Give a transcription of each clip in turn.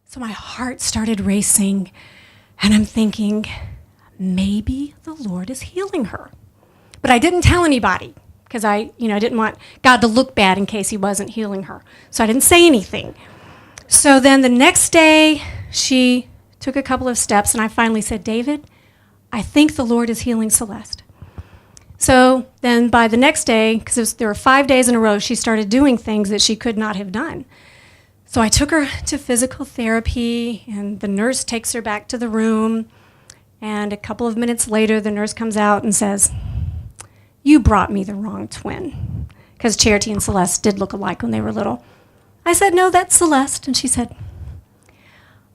So my heart started racing, and I'm thinking, maybe the Lord is healing her. But I didn't tell anybody because I didn't want God to look bad in case he wasn't healing her. So I didn't say anything. So then the next day, she took a couple of steps, and I finally said, David, I think the Lord is healing Celeste. So then by the next day, because there were 5 days in a row, she started doing things that she could not have done. So I took her to physical therapy, and the nurse takes her back to the room. And a couple of minutes later, the nurse comes out and says, you brought me the wrong twin. Because Charity and Celeste did look alike when they were little. I said, no, that's Celeste. And she said,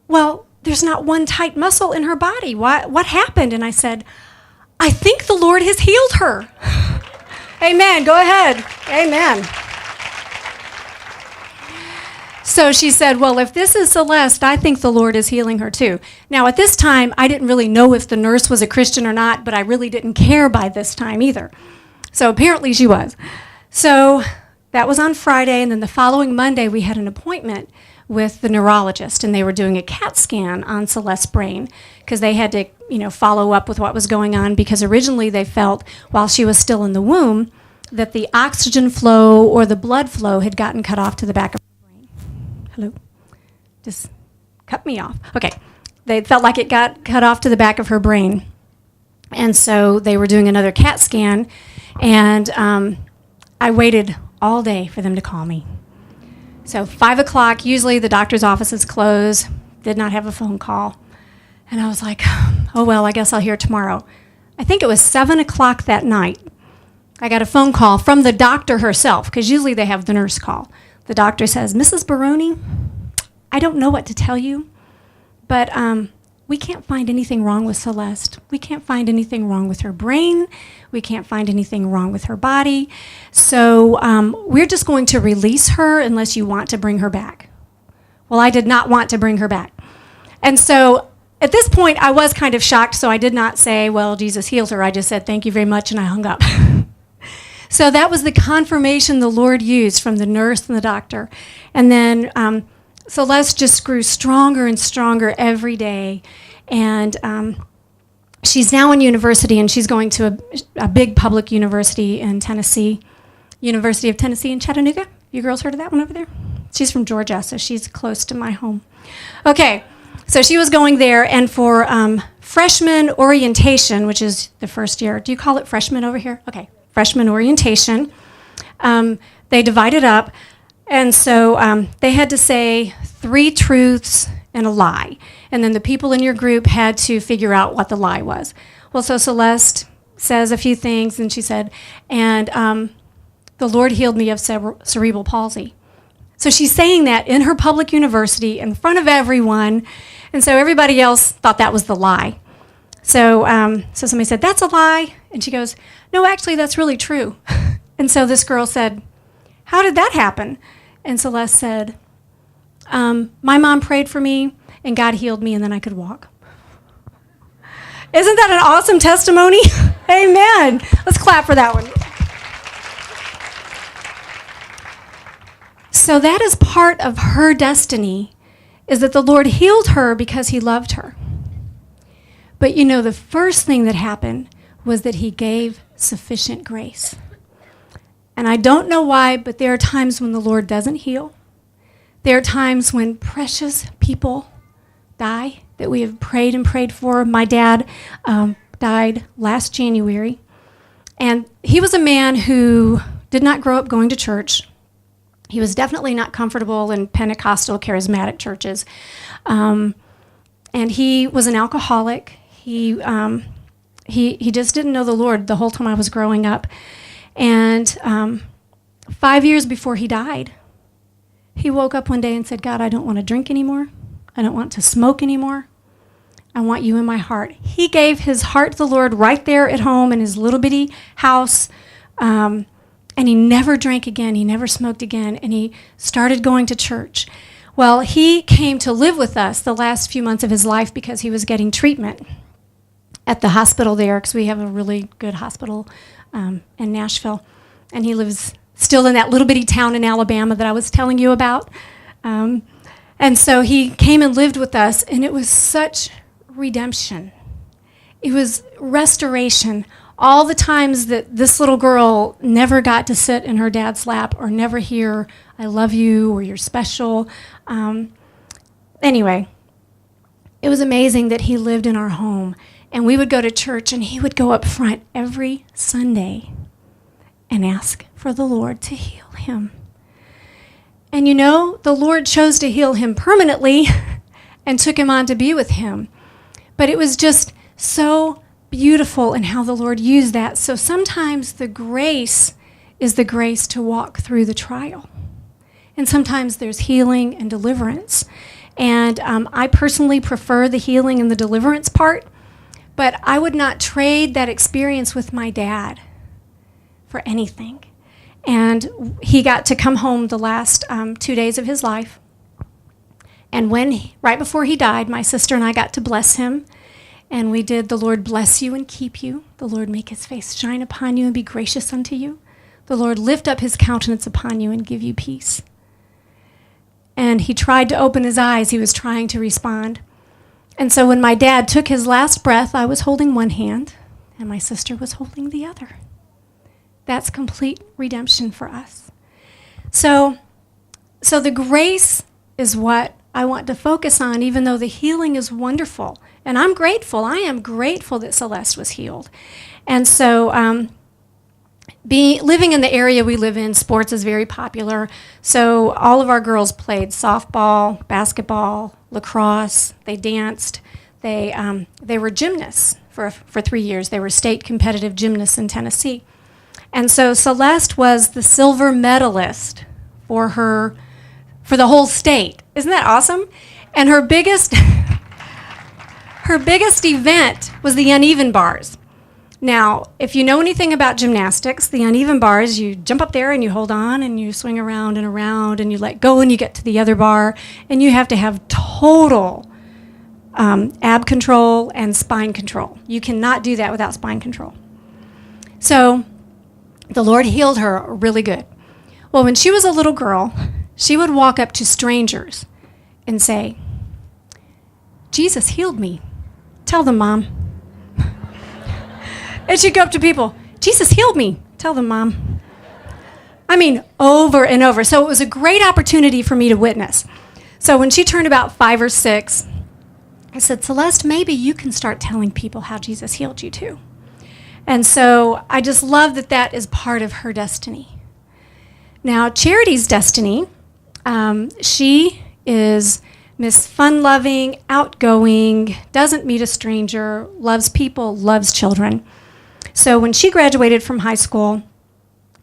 well, there's not one tight muscle in her body. What happened? And I said, I think the Lord has healed her. Amen. Go ahead. Amen. So she said, well, if this is Celeste, I think the Lord is healing her too. Now, at this time, I didn't really know if the nurse was a Christian or not, but I really didn't care by this time either. So apparently she was. So that was on Friday, and then the following Monday, we had an appointment with the neurologist, and they were doing a CAT scan on Celeste's brain because they had to, follow up with what was going on, because originally they felt while she was still in the womb that the oxygen flow or the blood flow had gotten cut off to the back of her brain. Hello? Just cut me off. Okay. They felt like it got cut off to the back of her brain. And so they were doing another CAT scan, and I waited all day for them to call me. So 5 o'clock, usually the doctor's office is closed, did not have a phone call. And I was like, oh, well, I guess I'll hear tomorrow. I think it was 7 o'clock that night. I got a phone call from the doctor herself, because usually they have the nurse call. The doctor says, Mrs. Baroni, I don't know what to tell you, but we can't find anything wrong with Celeste. We can't find anything wrong with her brain. We can't find anything wrong with her body. So we're just going to release her unless you want to bring her back. Well, I did not want to bring her back. And so at this point, I was kind of shocked, so I did not say, well, Jesus healed her. I just said, thank you very much, and I hung up. So that was the confirmation the Lord used from the nurse and the doctor. And then Celeste just grew stronger and stronger every day. And she's now in university, and she's going to a big public university in Tennessee, University of Tennessee in Chattanooga. You girls heard of that one over there? She's from Georgia, so she's close to my home. Okay, so she was going there, and for freshman orientation, which is the first year. Do you call it freshman over here? Okay, freshman orientation. They divided up. And so they had to say 3 truths and a lie. And then the people in your group had to figure out what the lie was. Well, so Celeste says a few things, and she said, and the Lord healed me of cerebral palsy. So she's saying that in her public university in front of everyone. And so everybody else thought that was the lie. So somebody said, that's a lie. And she goes, no, actually, that's really true. And so this girl said, how did that happen? And Celeste said, my mom prayed for me, and God healed me, and then I could walk. Isn't that an awesome testimony? Amen. Let's clap for that one. So that is part of her destiny, is that the Lord healed her because he loved her. But the first thing that happened was that he gave sufficient grace. And I don't know why, but there are times when the Lord doesn't heal. There are times when precious people die that we have prayed and prayed for. My dad died last January. And he was a man who did not grow up going to church. He was definitely not comfortable in Pentecostal charismatic churches. And he was an alcoholic. He just didn't know the Lord the whole time I was growing up. And 5 years before he died, he woke up one day and said, God, I don't want to drink anymore. I don't want to smoke anymore. I want you in my heart. He gave his heart to the Lord right there at home in his little bitty house. And he never drank again. He never smoked again. And he started going to church. Well, he came to live with us the last few months of his life because he was getting treatment at the hospital there, because we have a really good hospital in Nashville. And he lives still in that little bitty town in Alabama that I was telling you about. And And so he came and lived with us, and it was such redemption. It was restoration. All the times that this little girl never got to sit in her dad's lap or never hear, I love you, or you're special. Anyway, it was amazing that he lived in our home. And we would go to church, and he would go up front every Sunday and ask for the Lord to heal him. And you know, the Lord chose to heal him permanently and took him on to be with him. But it was just so beautiful in how the Lord used that. So sometimes the grace is the grace to walk through the trial. And sometimes there's healing and deliverance. And I personally prefer the healing and the deliverance part, but I would not trade that experience with my dad for anything. And he got to come home the last 2 days of his life. And right before he died, my sister and I got to bless him. And we did, the Lord bless you and keep you. The Lord make his face shine upon you and be gracious unto you. The Lord lift up his countenance upon you and give you peace. And he tried to open his eyes. He was trying to respond. And so when my dad took his last breath, I was holding one hand, and my sister was holding the other. That's complete redemption for us. So the grace is what I want to focus on, even though the healing is wonderful. And I'm grateful. I am grateful that Celeste was healed. And so living in the area we live in, sports is very popular. So all of our girls played softball, basketball, lacrosse. They danced. They were gymnasts for 3 years. They were state competitive gymnasts in Tennessee. And so Celeste was the silver medalist for the whole state. Isn't that awesome? And her biggest event was the uneven bars. Now, if you know anything about gymnastics, the uneven bars, you jump up there and you hold on and you swing around and around and you let go and you get to the other bar, and you have to have total ab control and spine control. You cannot do that without spine control. So the Lord healed her really good. Well, when she was a little girl, she would walk up to strangers and say, Jesus healed me. Tell them, Mom. And she'd go up to people, Jesus healed me. Tell them, Mom. I mean, over and over. So it was a great opportunity for me to witness. So when she turned about 5 or 6, I said, Celeste, maybe you can start telling people how Jesus healed you too. And so I just love that that is part of her destiny. Now, Charity's destiny, she is Miss Fun-loving, outgoing, doesn't meet a stranger, loves people, loves children. So when she graduated from high school,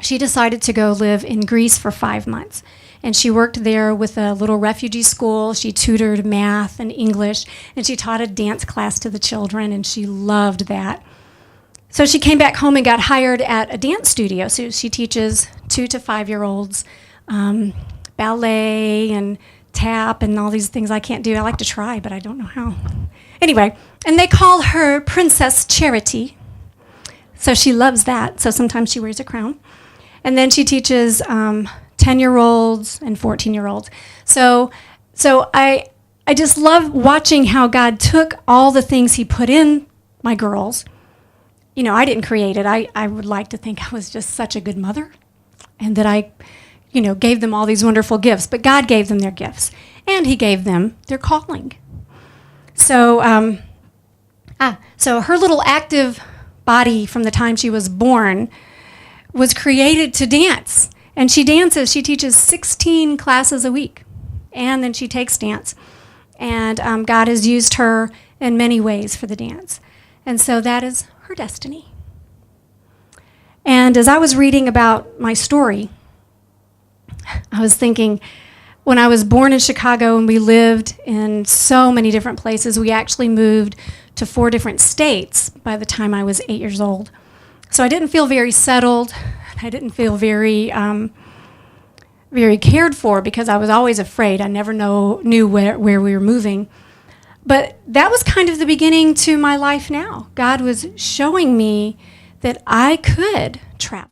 she decided to go live in Greece for 5 months. And she worked there with a little refugee school. She tutored math and English, and she taught a dance class to the children, and she loved that. So she came back home and got hired at a dance studio. So she teaches 2 to 5-year-olds ballet and tap and all these things I can't do. I like to try, but I don't know how. Anyway, and they call her Princess Charity. So she loves that. So sometimes she wears a crown. And then she teaches 10-year-olds and 14-year-olds. So I just love watching how God took all the things he put in my girls. You know, I didn't create it. I would like to think I was just such a good mother and that I, gave them all these wonderful gifts. But God gave them their gifts, and he gave them their calling. So her little active body from the time she was born was created to dance. And she dances. She teaches 16 classes a week, and then she takes dance. And God has used her in many ways for the dance. And so that is her destiny. And as I was reading about my story, I was thinking, when I was born in Chicago and we lived in so many different places, we actually moved to 4 different states by the time I was 8 years old. So I didn't feel very settled. I didn't feel very cared for because I was always afraid. I never knew where we were moving. But that was kind of the beginning to my life now. God was showing me that I could travel.